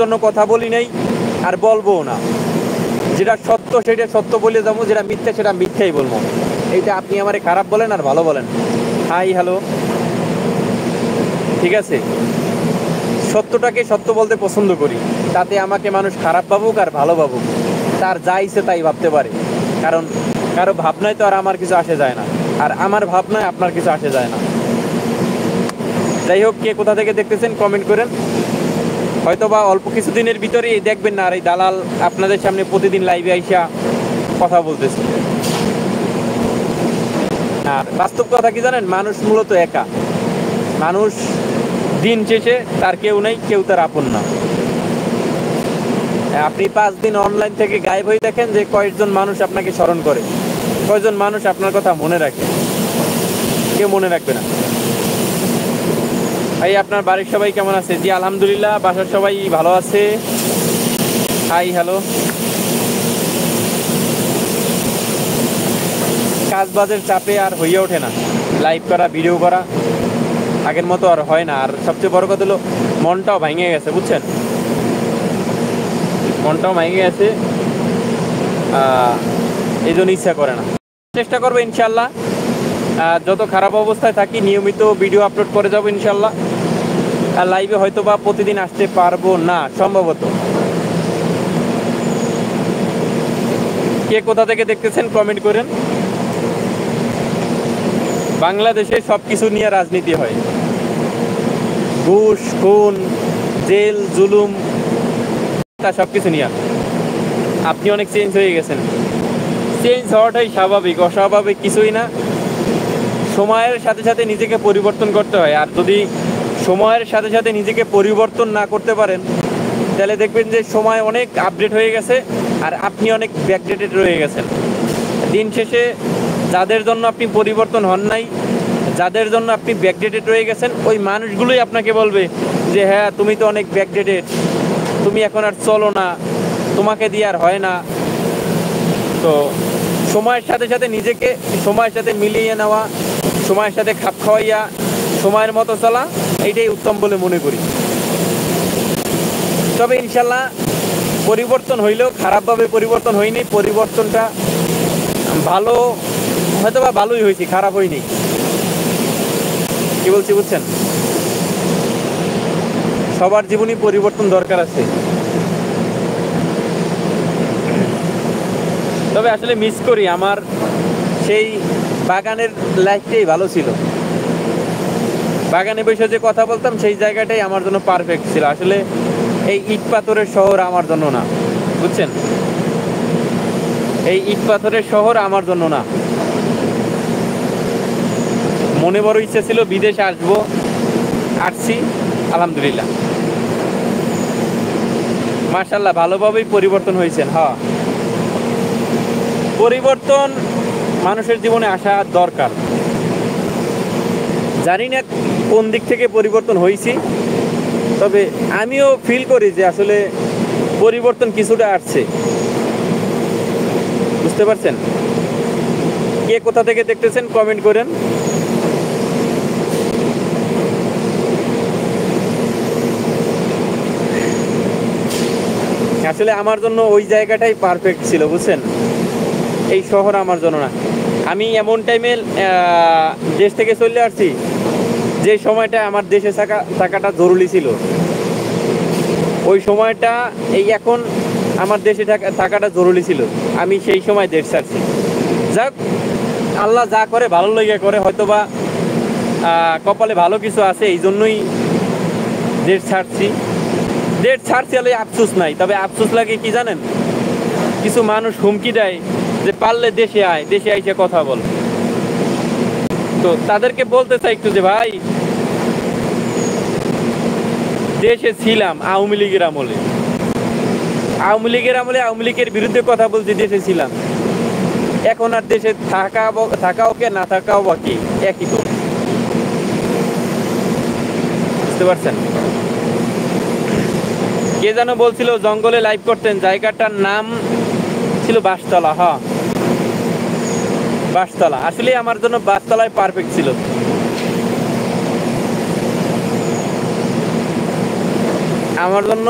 জন্য কথা বলি নাই আর বলবো না। যেটা সত্য সেটা সত্য বলে যাবো, যেটা মিথ্যা সেটা মিথ্যাই বলবো। এইটা আপনি আমারে খারাপ বলেন আর ভালো বলেন, হাই হ্যালো, ঠিক আছে। সত্যটাকে সত্য বলতে পছন্দ করি, তাতে আমাকে মানুষ খারাপ ভাবুক আর ভালো ভাবুক, তার যা ইচ্ছে তাই ভাবতে পারে। কারণ কারো ভাবনায় তো আর আমার কিছু আসে যায় না, আর আমার ভাবনায় আপনার কিছু আসে যায় না। যাই হোক, কে কোথা থেকে দেখতেছেন কমেন্ট করেন। হয়তো বা অল্প কিছুদিনের ভিতরেই দেখবেন না আর এই দালাল আপনাদের সামনে প্রতিদিন লাইভে আইসা কথা বলতেছে। আর বাস্তব কথা কি জানেন, মানুষ মূলত একা। মানুষ দিন শেষে তার কেউ নেই, কেউ তার আপন না। আপনি 5 দিন অনলাইন থেকে গায়েব হয়ে দেখেন যে কয়েকজন মানুষ আপনাকে স্মরণ করে, কয়েকজন মানুষ আপনার কথা মনে রাখে। কেউ মনে রাখবে না। ভাই, আপনার বাড়ির সবাই কেমন আছে? জি আলহামদুলিল্লাহ, বাসার সবাই ভালো আছে। Hi hello. কাজ বাজের চাপে আর হইয়া ওঠে না লাইভ করা, ভিডিও করা, আগের মতো আর হয় না। আর সবচেয়ে বড় কথা হলো মনটাও ভেঙে গেছে, বুঝছেন, মনটাও ভেঙে গেছে। এই জন্য ইচ্ছা করে না। চেষ্টা করবো ইনশাল্লাহ, যত খারাপ অবস্থায় থাকি নিয়মিত ভিডিও আপলোড করে যাবো ইনশাল্লাহ। আর লাইভে হয়তো বা প্রতিদিন আসতে পারবো না সম্ভবত। কে কোথা থেকে দেখতেছেন কমেন্ট করেন। বাংলাদেশে সব কিছু নিয়ে রাজনীতি হয়, ঘুষ, খুন, জেল, জুলুম, তা সব কিছু নিয়ে। আপনি অনেক চেঞ্জ হয়ে গেছেন। চেঞ্জ হওয়াটাই স্বাভাবিক, অস্বাভাবিক কিছুই না। সময়ের সাথে সাথে নিজেকে পরিবর্তন করতে হয়। আর যদি সময়ের সাথে সাথে নিজেকে পরিবর্তন না করতে পারেন, তাহলে দেখবেন যে সময় অনেক আপডেট হয়ে গেছে আর আপনি অনেক ব্যাকডেটেড রয়ে গেছেন। দিন শেষে যাদের জন্য আপনি পরিবর্তন হন নাই, যাদের জন্য আপনি ব্যাকডেটেড রয়ে গেছেন, ওই মানুষগুলোই আপনাকে বলবে যে হ্যাঁ তুমি তো অনেক ব্যাকডেটেড, তুমি এখন আর চলো না, তোমাকে দিয়ে আর হয় না। তো সময়ের সাথে সাথে নিজেকে সময়ের সাথে মিলিয়ে নেওয়া, সময়ের সাথে খাপ খাওয়াইয়া সময়ের মতো চলা, এইটাই উত্তম বলে মনে করি। তবে ইনশাল্লাহ পরিবর্তন হইলেও খারাপভাবে পরিবর্তন হয়নি, পরিবর্তনটা ভালো, হয়তো বা ভালোই হয়েছে, খারাপ হয়নি। কি বলছি বুঝছেন? সবার জীবনে পরিবর্তন দরকার আছে। তবে আসলে মিস করি আমার সেই বাগানের লাইফটাই ভালো ছিল। বাগানে বসে যে কথা বলতাম সেই জায়গাটাই আমার জন্য পারফেক্ট ছিল। আসলে এই ইট পাথরের শহর আমার জন্য না, বুঝছেন, এই ইট পাথরের শহর আমার জন্য না। মনে বড় ইচ্ছে ছিল বিদেশে আসবো, আসছি আলহামদুলিল্লাহ, মাশাআল্লাহ ভালোভাবেই পরিবর্তন হয়েছেন। হ্যাঁ, পরিবর্তন মানুষের জীবনে আসা দরকার। জানি না কোন দিক থেকে পরিবর্তন হয়েছি, তবে আমিও ফিল করি যে আসলে পরিবর্তন কিছুটা আসছে, বুঝতে পারছেন? কে কোথা থেকে দেখতেছেন কমেন্ট করেন। আসলে আমার জন্য ওই জায়গাটাই পারফেক্ট ছিল, বুঝছেন, এই শহর আমার জন্য না। আমি এমন টাইমে দেশ থেকে চলে আসছি যে সময়টা আমার দেশে থাকাটা জরুরি ছিল। ওই সময়টা এই এখন আমার দেশে থাকাটা জরুরি ছিল, আমি সেই সময় দেশ ছাড়ছি। যাক, আল্লাহ যা করে ভালো লেগে করে, হয়তোবা কপালে ভালো কিছু আছে, এই জন্যই দেশ ছাড়ছি। দেশ ছাড়ছি হলে আফসোস নাই, তবে আফসোস লাগে কি জানেন, কিছু মানুষ হুমকি দেয় যে পারলে দেশে আয়, দেশে আইসে কথা বল। তো তাদেরকে বলতে চাই একটু যে ভাই, দেশে ছিলাম আওয়ামী লীগের আমলে, আওয়ামী লীগের আমলে আওয়ামী লীগের বিরুদ্ধে কথা বলছি, দেশে ছিলাম। এখন আর দেশে থাকাও কে না থাকাও বা কি, একই তো, বুঝতে পারছেন? কে যেন বলছিল জঙ্গলে লাইভ করতেন, জায়গাটার নাম ছিল বাঁশতলা। হ্যাঁ, বাঁশতলা আসলে আমার জন্য বাঁশতলায় পারফেক্ট ছিল। আমার জন্য